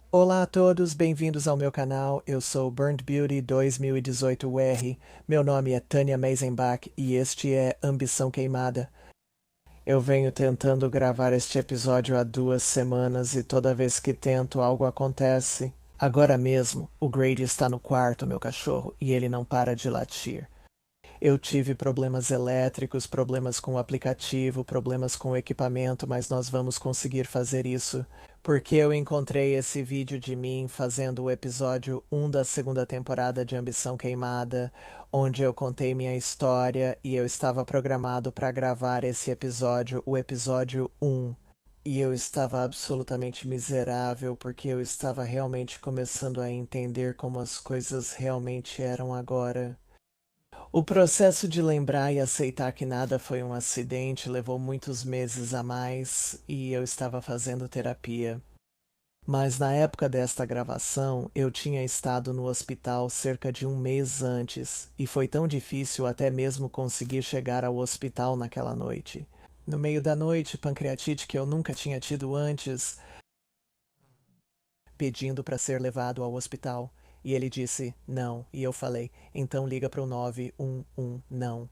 Olá a todos, bem-vindos ao meu canal. Eu sou Burned Beauty 2018R. Meu nome é Tânia Meisenbach e este é Ambição Queimada. Eu venho tentando gravar este episódio há 2 semanas e toda vez que tento algo acontece. Agora mesmo, o Grady está no quarto, meu cachorro, e ele não para de latir. Eu tive problemas elétricos, problemas com o aplicativo, problemas com o equipamento, mas nós vamos conseguir fazer isso. Porque eu encontrei esse vídeo de mim fazendo o episódio 1 da segunda temporada de Ambição Queimada, onde eu contei minha história e eu estava programado para gravar esse episódio, o episódio 1. E eu estava absolutamente miserável porque eu estava realmente começando a entender como as coisas realmente eram agora. O processo de lembrar e aceitar que nada foi um acidente levou muitos meses a mais e eu estava fazendo terapia. Mas na época desta gravação, eu tinha estado no hospital cerca de um mês antes e foi tão difícil até mesmo conseguir chegar ao hospital naquela noite. No meio da noite, pancreatite que eu nunca tinha tido antes, pedindo para ser levado ao hospital. E ele disse não, e eu falei, então liga para o 911 não.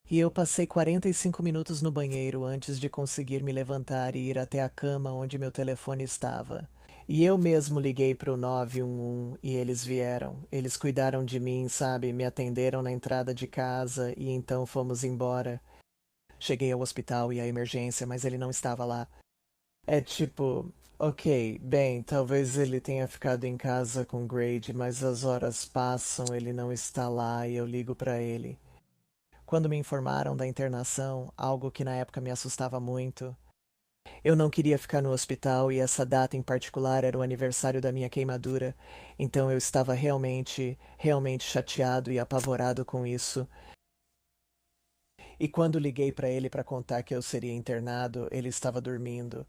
E eu passei 45 minutos no banheiro antes de conseguir me levantar e ir até a cama onde meu telefone estava. E eu mesmo liguei para o 911 e eles vieram. Eles cuidaram de mim, sabe? Me atenderam na entrada de casa e então fomos embora. Cheguei ao hospital e à emergência, mas ele não estava lá. É tipo, ok, bem, talvez ele tenha ficado em casa com Grade, mas as horas passam, ele não está lá e eu ligo para ele. Quando me informaram da internação, algo que na época me assustava muito, eu não queria ficar no hospital e essa data em particular era o aniversário da minha queimadura, então eu estava realmente chateado e apavorado com isso. E quando liguei para ele para contar que eu seria internado, ele estava dormindo.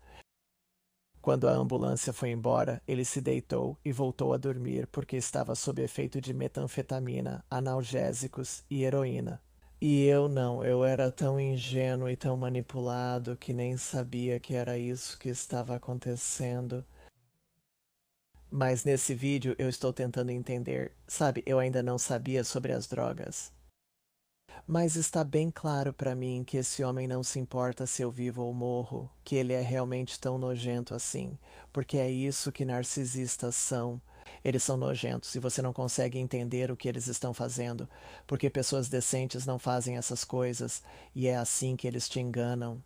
Quando a ambulância foi embora, ele se deitou e voltou a dormir porque estava sob efeito de metanfetamina, analgésicos e heroína. E eu não, eu era tão ingênuo e tão manipulado que nem sabia que era isso que estava acontecendo. Mas nesse vídeo eu estou tentando entender. Sabe, eu ainda não sabia sobre as drogas. Mas está bem claro para mim que esse homem não se importa se eu vivo ou morro, que ele é realmente tão nojento assim, porque é isso que narcisistas são. Eles são nojentos e você não consegue entender o que eles estão fazendo, porque pessoas decentes não fazem essas coisas e é assim que eles te enganam.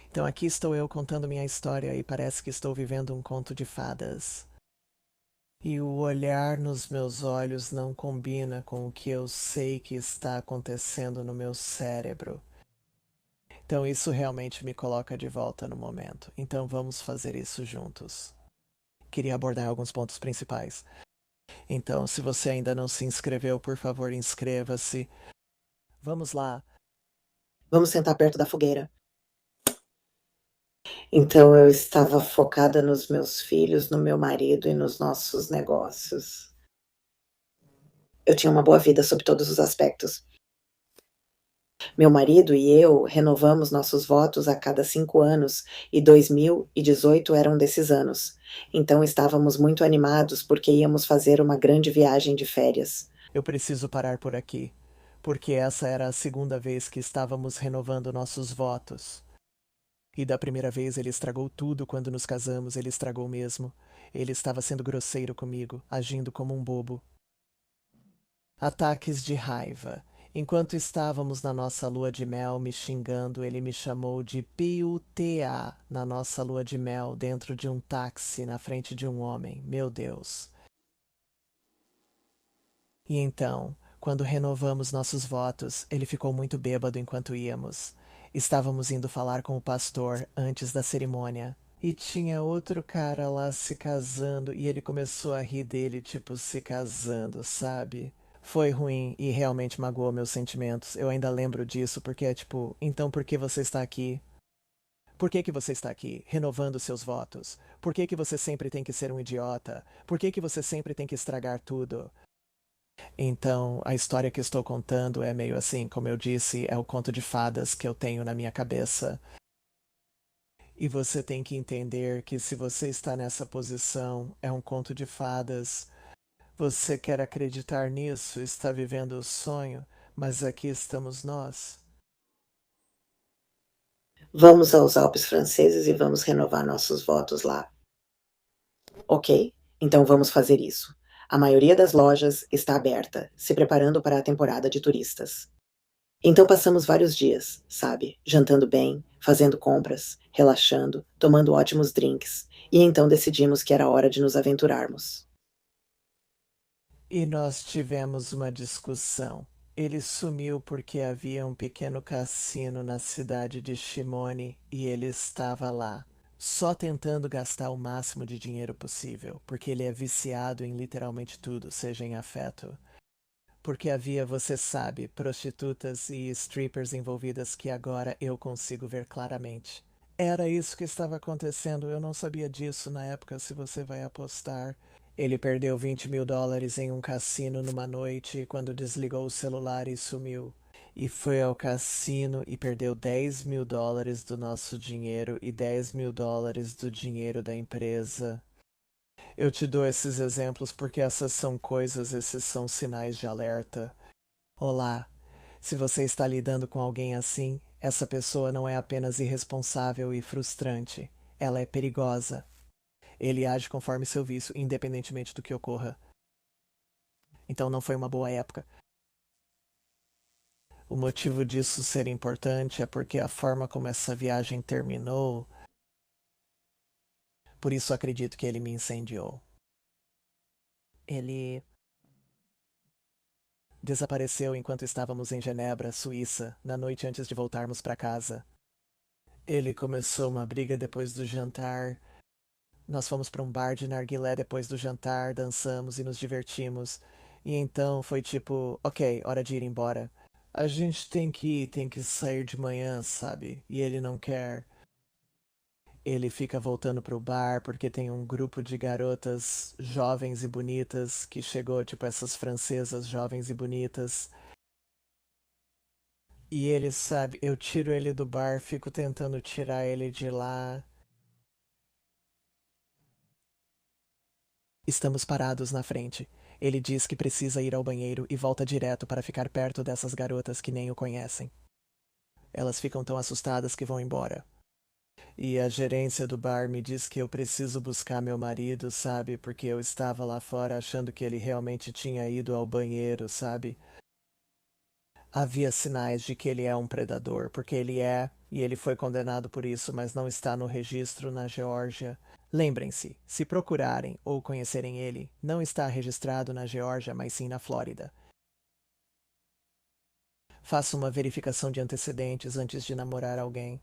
Então aqui estou eu contando minha história e parece que estou vivendo um conto de fadas. E o olhar nos meus olhos não combina com o que eu sei que está acontecendo no meu cérebro. Então isso realmente me coloca de volta no momento. Então vamos fazer isso juntos. Queria abordar alguns pontos principais. Então, se você ainda não se inscreveu, por favor, inscreva-se. Vamos lá. Vamos sentar perto da fogueira. Então eu estava focada nos meus filhos, no meu marido e nos nossos negócios. Eu tinha uma boa vida sob todos os aspectos. Meu marido e eu renovamos nossos votos a cada 5 anos e 2018 era um desses anos. Então estávamos muito animados porque íamos fazer uma grande viagem de férias. Eu preciso parar por aqui, porque essa era a segunda vez que estávamos renovando nossos votos. E da primeira vez ele estragou tudo quando nos casamos, ele estragou mesmo. Ele estava sendo grosseiro comigo, agindo como um bobo. Ataques de raiva. Enquanto estávamos na nossa lua de mel me xingando, ele me chamou de PUTA na nossa lua de mel dentro de um táxi na frente de um homem. Meu Deus. E então, quando renovamos nossos votos, ele ficou muito bêbado enquanto íamos. Estávamos indo falar com o pastor antes da cerimônia. E tinha outro cara lá se casando e ele começou a rir dele, tipo, se casando, sabe? Foi ruim e realmente magoou meus sentimentos. Eu ainda lembro disso porque é tipo, então por que você está aqui? Por que você está aqui, renovando seus votos? Por que você sempre tem que ser um idiota? Por que você sempre tem que estragar tudo? Então, a história que estou contando é meio assim, como eu disse, é o conto de fadas que eu tenho na minha cabeça. E você tem que entender que se você está nessa posição, é um conto de fadas. Você quer acreditar nisso, está vivendo o sonho, mas aqui estamos nós. Vamos aos Alpes franceses e vamos renovar nossos votos lá. Ok, então vamos fazer isso. A maioria das lojas está aberta, se preparando para a temporada de turistas. Então passamos vários dias, sabe, jantando bem, fazendo compras, relaxando, tomando ótimos drinks, e então decidimos que era hora de nos aventurarmos. E nós tivemos uma discussão. Ele sumiu porque havia um pequeno cassino na cidade de Shimone e ele estava lá, só tentando gastar o máximo de dinheiro possível, porque ele é viciado em literalmente tudo, seja em afeto. Porque havia, você sabe, prostitutas e strippers envolvidas que agora eu consigo ver claramente. Era isso que estava acontecendo, eu não sabia disso na época, se você vai apostar. Ele perdeu US$ 20.000 em um cassino numa noite quando desligou o celular e sumiu. E foi ao cassino e perdeu US$ 10.000 do nosso dinheiro e US$ 10.000 do dinheiro da empresa. Eu te dou esses exemplos porque essas são coisas, esses são sinais de alerta. Olá, se você está lidando com alguém assim, essa pessoa não é apenas irresponsável e frustrante, ela é perigosa. Ele age conforme seu vício, independentemente do que ocorra. Então não foi uma boa época. O motivo disso ser importante é porque a forma como essa viagem terminou. Por isso acredito que ele me incendiou. Ele desapareceu enquanto estávamos em Genebra, Suíça, na noite antes de voltarmos para casa. Ele começou uma briga depois do jantar. Nós fomos para um bar de narguilé depois do jantar, dançamos e nos divertimos. E então foi tipo, ok, hora de ir embora. A gente tem que ir, tem que sair de manhã, sabe? E ele não quer. Ele fica voltando pro bar porque tem um grupo de garotas jovens e bonitas que chegou, tipo essas francesas jovens e bonitas. E ele sabe, eu tiro ele do bar, fico tentando tirar ele de lá. Estamos parados na frente. Ele diz que precisa ir ao banheiro e volta direto para ficar perto dessas garotas que nem o conhecem. Elas ficam tão assustadas que vão embora. E a gerência do bar me diz que eu preciso buscar meu marido, sabe? Porque eu estava lá fora achando que ele realmente tinha ido ao banheiro, sabe? Havia sinais de que ele é um predador, porque ele é, e ele foi condenado por isso, mas não está no registro na Geórgia. Lembrem-se, se procurarem ou conhecerem ele, não está registrado na Geórgia, mas sim na Flórida. Faça uma verificação de antecedentes antes de namorar alguém.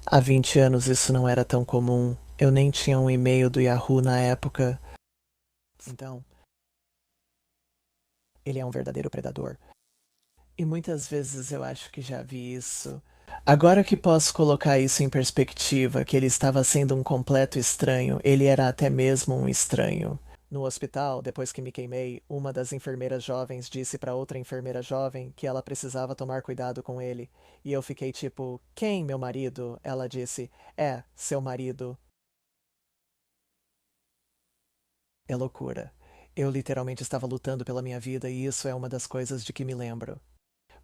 Há 20 anos isso não era tão comum. Eu nem tinha um e-mail do Yahoo na época. Então, ele é um verdadeiro predador. E muitas vezes eu acho que já vi isso. Agora que posso colocar isso em perspectiva, que ele estava sendo um completo estranho, ele era até mesmo um estranho. No hospital, depois que me queimei, uma das enfermeiras jovens disse para outra enfermeira jovem que ela precisava tomar cuidado com ele. E eu fiquei tipo, quem, meu marido? Ela disse, é, seu marido. É loucura. Eu literalmente estava lutando pela minha vida e isso é uma das coisas de que me lembro.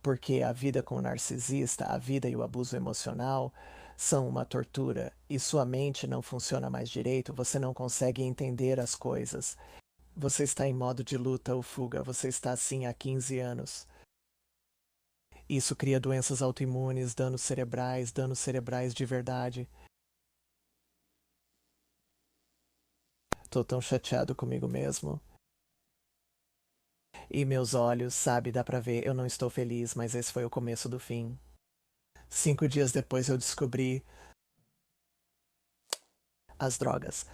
Porque a vida com o narcisista, a vida e o abuso emocional são uma tortura e sua mente não funciona mais direito, você não consegue entender as coisas. Você está em modo de luta ou fuga, você está assim há 15 anos. Isso cria doenças autoimunes, danos cerebrais de verdade. Tô tão chateado comigo mesmo. E meus olhos, sabe, dá pra ver, eu não estou feliz, mas esse foi o começo do fim. 5 dias depois eu descobri as drogas.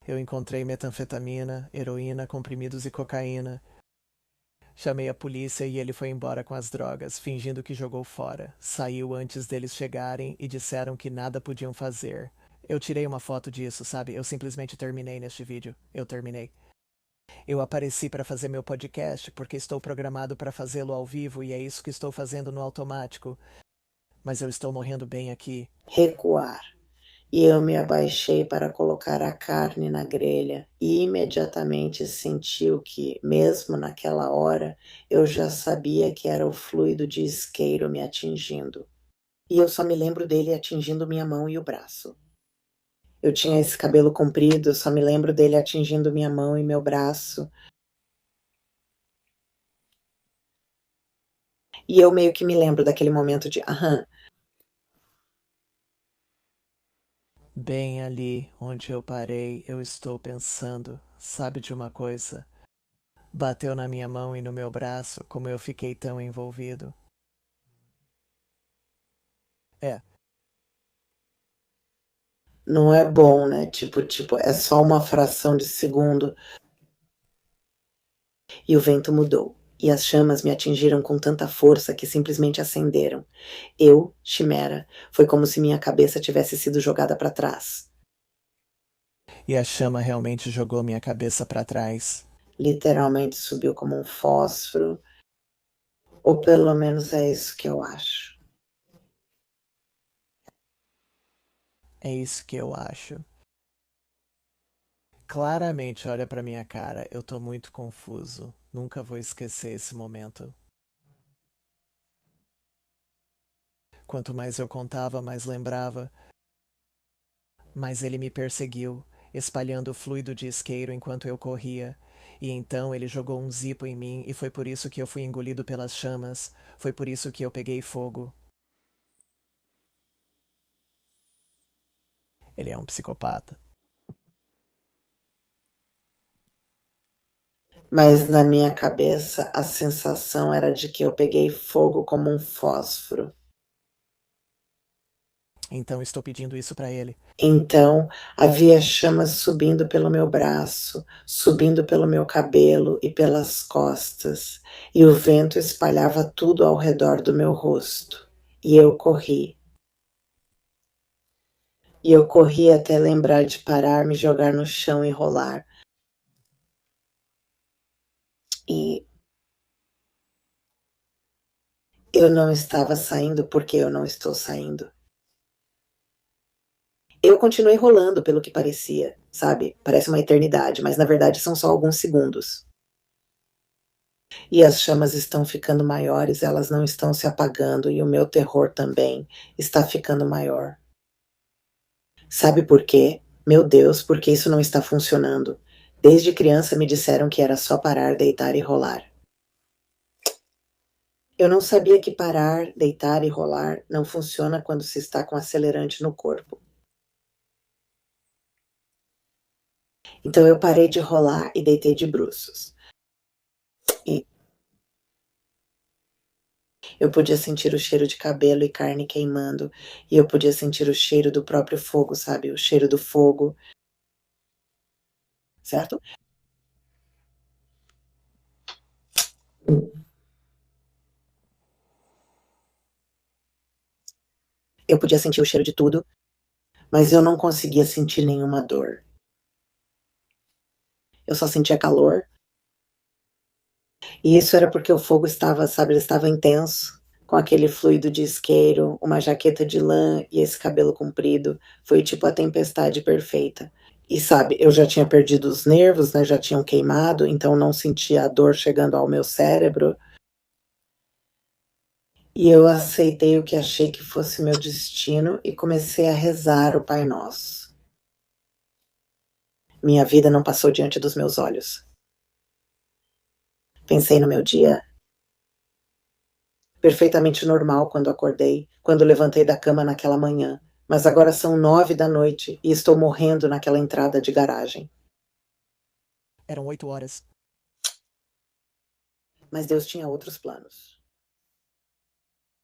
Eu encontrei metanfetamina, heroína, comprimidos e cocaína. Chamei a polícia e ele foi embora com as drogas, fingindo que jogou fora. Saiu antes deles chegarem e disseram que nada podiam fazer. Eu tirei uma foto disso, sabe? Eu simplesmente terminei neste vídeo. Eu terminei. Eu apareci para fazer meu podcast porque estou programado para fazê-lo ao vivo e é isso que estou fazendo no automático. Mas eu estou morrendo bem aqui. Recuar. E eu me abaixei para colocar a carne na grelha e imediatamente senti o que, mesmo naquela hora, eu já sabia que era o fluido de isqueiro me atingindo. E eu só me lembro dele atingindo minha mão e o braço. Eu tinha esse cabelo comprido, eu só me lembro dele atingindo minha mão e meu braço. E eu meio que me lembro daquele momento de aham. Bem ali onde eu parei, eu estou pensando, sabe de uma coisa? Bateu na minha mão e no meu braço, como eu fiquei tão envolvido. É, Não é bom, né? Tipo, é só uma fração de segundo. E o vento mudou, e as chamas me atingiram com tanta força que simplesmente acenderam. Eu, Chimera, foi como se minha cabeça tivesse sido jogada para trás. e a chama realmente jogou minha cabeça para trás. Literalmente subiu como um fósforo, ou pelo menos é isso que eu acho. É isso que eu acho. Claramente olha pra minha cara, eu tô muito confuso. Nunca vou esquecer esse momento. Quanto mais eu contava, mais lembrava. Mas ele me perseguiu, espalhando fluido de isqueiro enquanto eu corria. E então ele jogou um zipo em mim e foi por isso que eu fui engolido pelas chamas. Foi por isso que eu peguei fogo. Ele é um psicopata. Mas na minha cabeça a sensação era de que eu peguei fogo como um fósforo. Então estou pedindo isso pra ele. Então havia chamas subindo pelo meu braço, subindo pelo meu cabelo e pelas costas, e o vento espalhava tudo ao redor do meu rosto. E eu corri. E eu corri até lembrar de parar, me jogar no chão e rolar. E eu não estava saindo porque eu não estou saindo. Eu continuei rolando pelo que parecia, sabe? Parece uma eternidade, mas na verdade são só alguns segundos. E as chamas estão ficando maiores, elas não estão se apagando, e o meu terror também está ficando maior. Sabe por quê? Meu Deus, porque isso não está funcionando. Desde criança me disseram que era só parar, deitar e rolar. Eu não sabia que parar, deitar e rolar não funciona quando se está com acelerante no corpo. Então eu parei de rolar e deitei de bruços. E eu podia sentir o cheiro de cabelo e carne queimando, e eu podia sentir o cheiro do próprio fogo, sabe? O cheiro do fogo, certo? Eu podia sentir o cheiro de tudo, mas eu não conseguia sentir nenhuma dor. Eu só sentia calor, e isso era porque o fogo estava, sabe, ele estava intenso, com aquele fluido de isqueiro, uma jaqueta de lã e esse cabelo comprido. Foi tipo a tempestade perfeita. E sabe, eu já tinha perdido os nervos, né, já tinham queimado, então não sentia a dor chegando ao meu cérebro. E eu aceitei o que achei que fosse meu destino e comecei a rezar o Pai Nosso. Minha vida não passou diante dos meus olhos. Pensei no meu dia perfeitamente normal quando acordei, quando levantei da cama naquela manhã, mas agora são 9 da noite e estou morrendo naquela entrada de garagem. Eram 8 horas. Mas Deus tinha outros planos.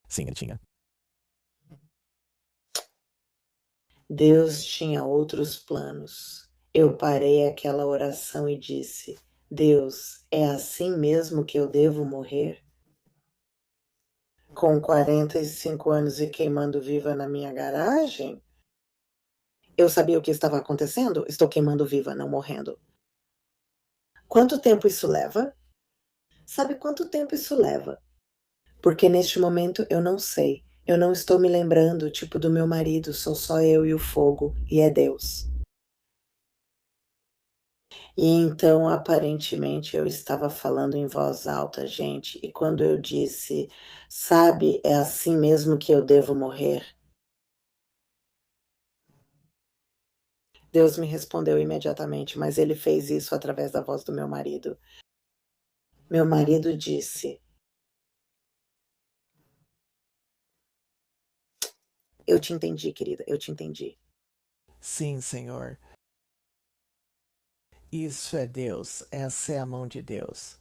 Sim, ele tinha. Deus tinha outros planos. Eu parei aquela oração e disse: Deus, é assim mesmo que eu devo morrer? Com 45 anos e queimando viva na minha garagem? Eu sabia o que estava acontecendo? Estou queimando viva, não morrendo. Quanto tempo isso leva? Sabe quanto tempo isso leva? Porque neste momento eu não sei. Eu não estou me lembrando, tipo, do meu marido, sou só eu e o fogo, e é Deus. E então, aparentemente, eu estava falando em voz alta, gente, e quando eu disse: "Sabe, é assim mesmo que eu devo morrer", Deus me respondeu imediatamente, mas ele fez isso através da voz do meu marido. Meu marido disse: "Eu te entendi, querida, eu te entendi". Sim, Senhor. Isso é Deus. Essa é a mão de Deus.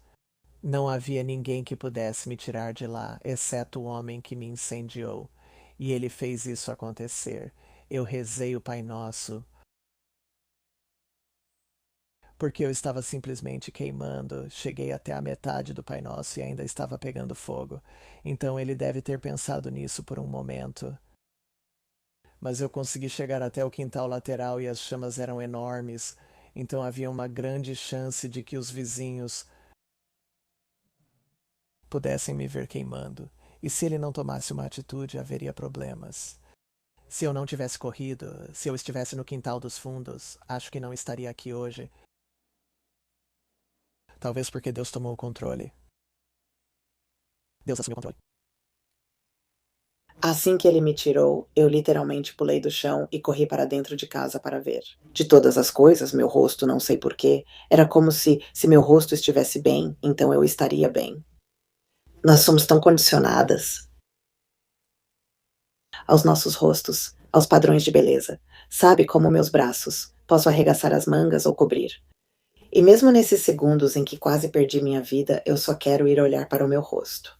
Não havia ninguém que pudesse me tirar de lá, exceto o homem que me incendiou. E ele fez isso acontecer. Eu rezei o Pai Nosso, porque eu estava simplesmente queimando. Cheguei até a metade do Pai Nosso e ainda estava pegando fogo. Então ele deve ter pensado nisso por um momento. Mas eu consegui chegar até o quintal lateral e as chamas eram enormes. Então havia uma grande chance de que os vizinhos pudessem me ver queimando. E se ele não tomasse uma atitude, haveria problemas. Se eu não tivesse corrido, se eu estivesse no quintal dos fundos, acho que não estaria aqui hoje. Talvez porque Deus tomou o controle. Deus assumiu o controle. Assim que ele me tirou, eu literalmente pulei do chão e corri para dentro de casa para ver. De todas as coisas, meu rosto, não sei porquê, era como se meu rosto estivesse bem, então eu estaria bem. Nós somos tão condicionadas aos nossos rostos, aos padrões de beleza. Sabe como meus braços? Posso arregaçar as mangas ou cobrir. E mesmo nesses segundos em que quase perdi minha vida, eu só quero ir olhar para o meu rosto.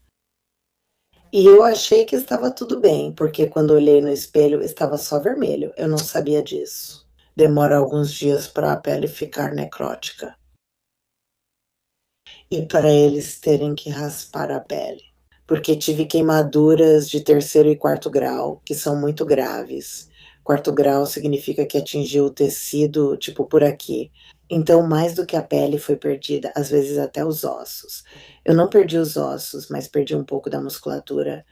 E eu achei que estava tudo bem, porque quando olhei no espelho estava só vermelho. Eu não sabia disso. Demora alguns dias para a pele ficar necrótica e para eles terem que raspar a pele. Porque tive queimaduras de terceiro e quarto grau, que são muito graves. Quarto grau significa que atingiu o tecido, tipo por aqui. Então, mais do que a pele foi perdida, às vezes até os ossos. Eu não perdi os ossos, mas perdi um pouco da musculatura.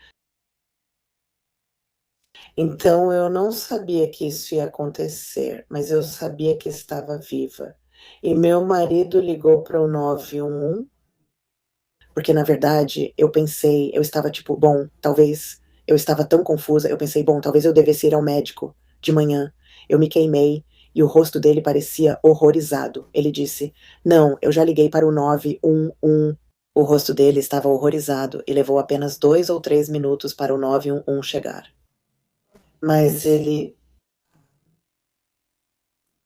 Então eu não sabia que isso ia acontecer, mas eu sabia que estava viva. E meu marido ligou para o 911, porque na verdade eu pensei, eu estava tipo, bom, talvez eu estava tão confusa, eu pensei, bom, talvez eu devesse ir ao médico de manhã. Eu me queimei e o rosto dele parecia horrorizado. Ele disse: "Não, eu já liguei para o 911." O rosto dele estava horrorizado e levou apenas 2 ou 3 minutos para o 911 chegar. Mas ele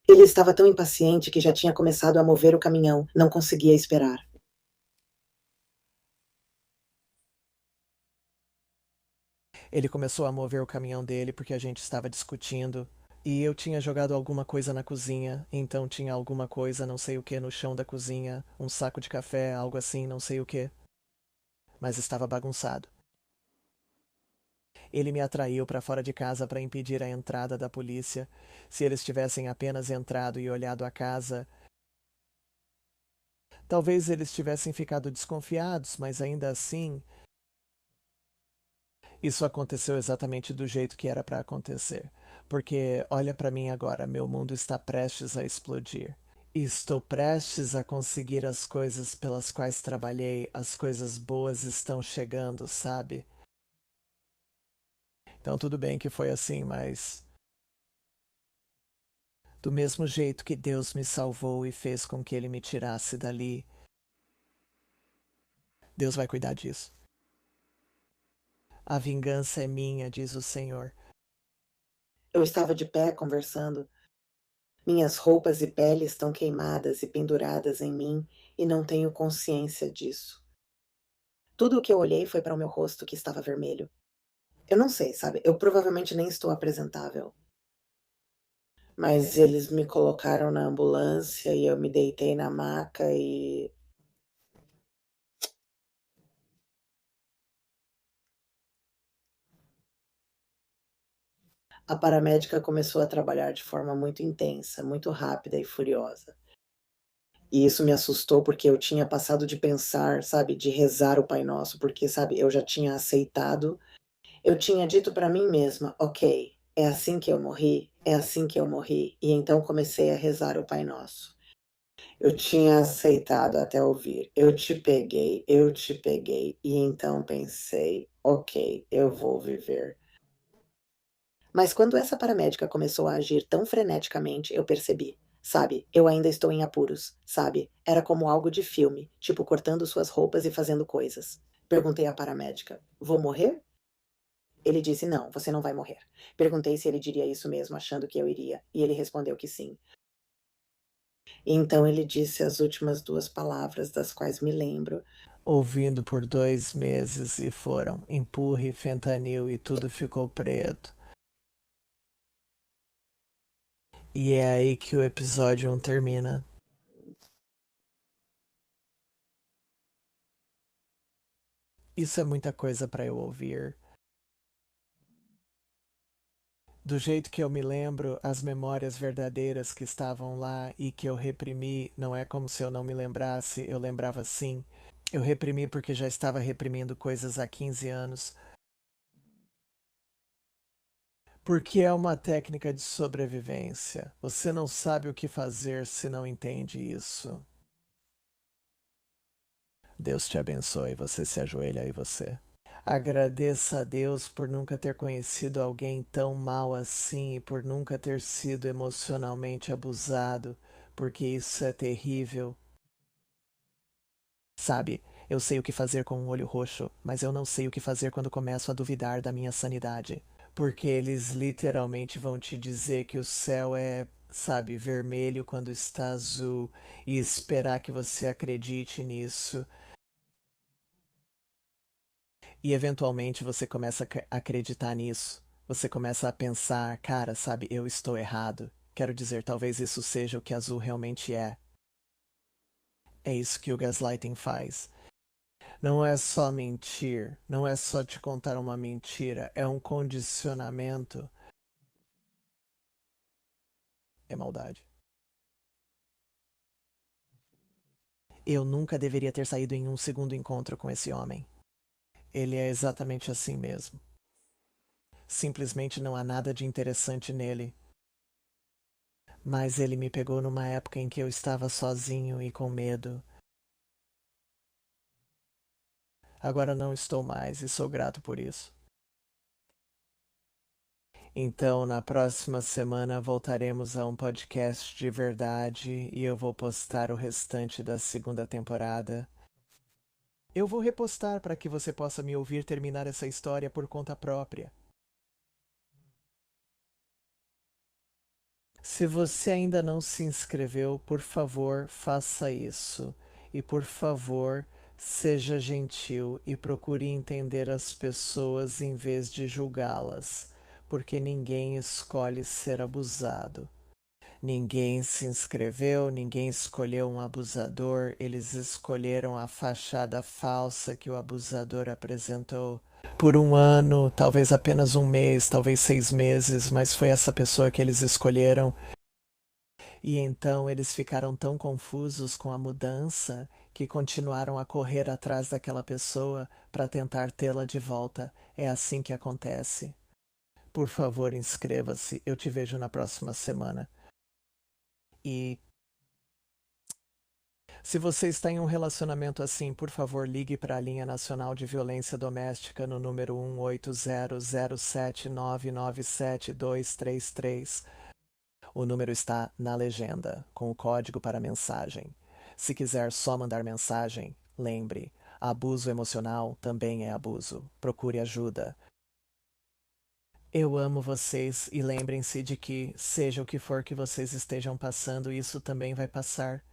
estava tão impaciente que já tinha começado a mover o caminhão, não conseguia esperar. Ele começou a mover o caminhão dele porque a gente estava discutindo. E eu tinha jogado alguma coisa na cozinha, então tinha alguma coisa, não sei o que, no chão da cozinha, um saco de café, algo assim, não sei o que. Mas estava bagunçado. Ele me atraiu para fora de casa para impedir a entrada da polícia. Se eles tivessem apenas entrado e olhado a casa, talvez eles tivessem ficado desconfiados, mas ainda assim, isso aconteceu exatamente do jeito que era para acontecer. Porque olha para mim agora, meu mundo está prestes a explodir. Estou prestes a conseguir as coisas pelas quais trabalhei, as coisas boas estão chegando, sabe? Então tudo bem que foi assim, mas do mesmo jeito que Deus me salvou e fez com que ele me tirasse dali, Deus vai cuidar disso. A vingança é minha, diz o Senhor. Eu estava de pé conversando. Minhas roupas e pele estão queimadas e penduradas em mim e não tenho consciência disso. Tudo o que eu olhei foi para o meu rosto que estava vermelho. Eu não sei, sabe? Eu provavelmente nem estou apresentável. Mas eles me colocaram na ambulância e eu me deitei na maca e a paramédica começou a trabalhar de forma muito intensa, muito rápida e furiosa. E isso me assustou, porque eu tinha passado de pensar, sabe, de rezar o Pai Nosso, porque, sabe, eu já tinha aceitado Eu tinha dito para mim mesma: "Ok, é assim que eu morri, é assim que eu morri", e então comecei a rezar o Pai Nosso. Eu tinha aceitado até ouvir: eu te peguei", e então pensei: "Ok, eu vou viver". Mas quando essa paramédica começou a agir tão freneticamente, eu percebi, sabe, eu ainda estou em apuros, sabe, era como algo de filme, tipo cortando suas roupas e fazendo coisas. Perguntei à paramédica: "Vou morrer?" Ele disse: "Não, você não vai morrer". Perguntei se ele diria isso mesmo, achando que eu iria, e ele respondeu que sim. E então ele disse as últimas 2 palavras das quais me lembro. Ouvindo por 2 meses e foram empurre, fentanil e tudo ficou preto. E é aí que o episódio 1 termina. Isso é muita coisa para eu ouvir. Do jeito que eu me lembro, as memórias verdadeiras que estavam lá e que eu reprimi, não é como se eu não me lembrasse, eu lembrava sim. Eu reprimi porque já estava reprimindo coisas há 15 anos. Porque é uma técnica de sobrevivência. Você não sabe o que fazer se não entende isso. Deus te abençoe, você se ajoelha aí você. Agradeça a Deus por nunca ter conhecido alguém tão mal assim e por nunca ter sido emocionalmente abusado, porque isso é terrível. Sabe, eu sei o que fazer com um olho roxo, mas eu não sei o que fazer quando começo a duvidar da minha sanidade. Porque eles literalmente vão te dizer que o céu é, sabe, vermelho quando está azul e esperar que você acredite nisso. E eventualmente você começa a acreditar nisso. Você começa a pensar, cara, sabe, eu estou errado. Quero dizer, talvez isso seja o que azul realmente é. É isso que o gaslighting faz. Não é só mentir, não é só te contar uma mentira, é um condicionamento. É maldade. Eu nunca deveria ter saído em um segundo encontro com esse homem. Ele é exatamente assim mesmo. Simplesmente não há nada de interessante nele. Mas ele me pegou numa época em que eu estava sozinho e com medo. Agora não estou mais e sou grato por isso. Então, na próxima semana voltaremos a um podcast de verdade e eu vou postar o restante da segunda temporada. Eu vou repostar para que você possa me ouvir terminar essa história por conta própria. Se você ainda não se inscreveu, por favor, faça isso. E por favor, seja gentil e procure entender as pessoas em vez de julgá-las, porque ninguém escolhe ser abusado. Ninguém se inscreveu, ninguém escolheu um abusador, eles escolheram a fachada falsa que o abusador apresentou. Por um ano, talvez apenas um mês, talvez 6 meses, mas foi essa pessoa que eles escolheram. E então eles ficaram tão confusos com a mudança que continuaram a correr atrás daquela pessoa para tentar tê-la de volta. É assim que acontece. Por favor, inscreva-se. Eu te vejo na próxima semana. E se você está em um relacionamento assim, por favor, ligue para a linha nacional de violência doméstica no número 18007997233. O número está na legenda, com o código para mensagem. Se quiser só mandar mensagem, lembre: abuso emocional também é abuso. Procure ajuda. Eu amo vocês e lembrem-se de que, seja o que for que vocês estejam passando, isso também vai passar.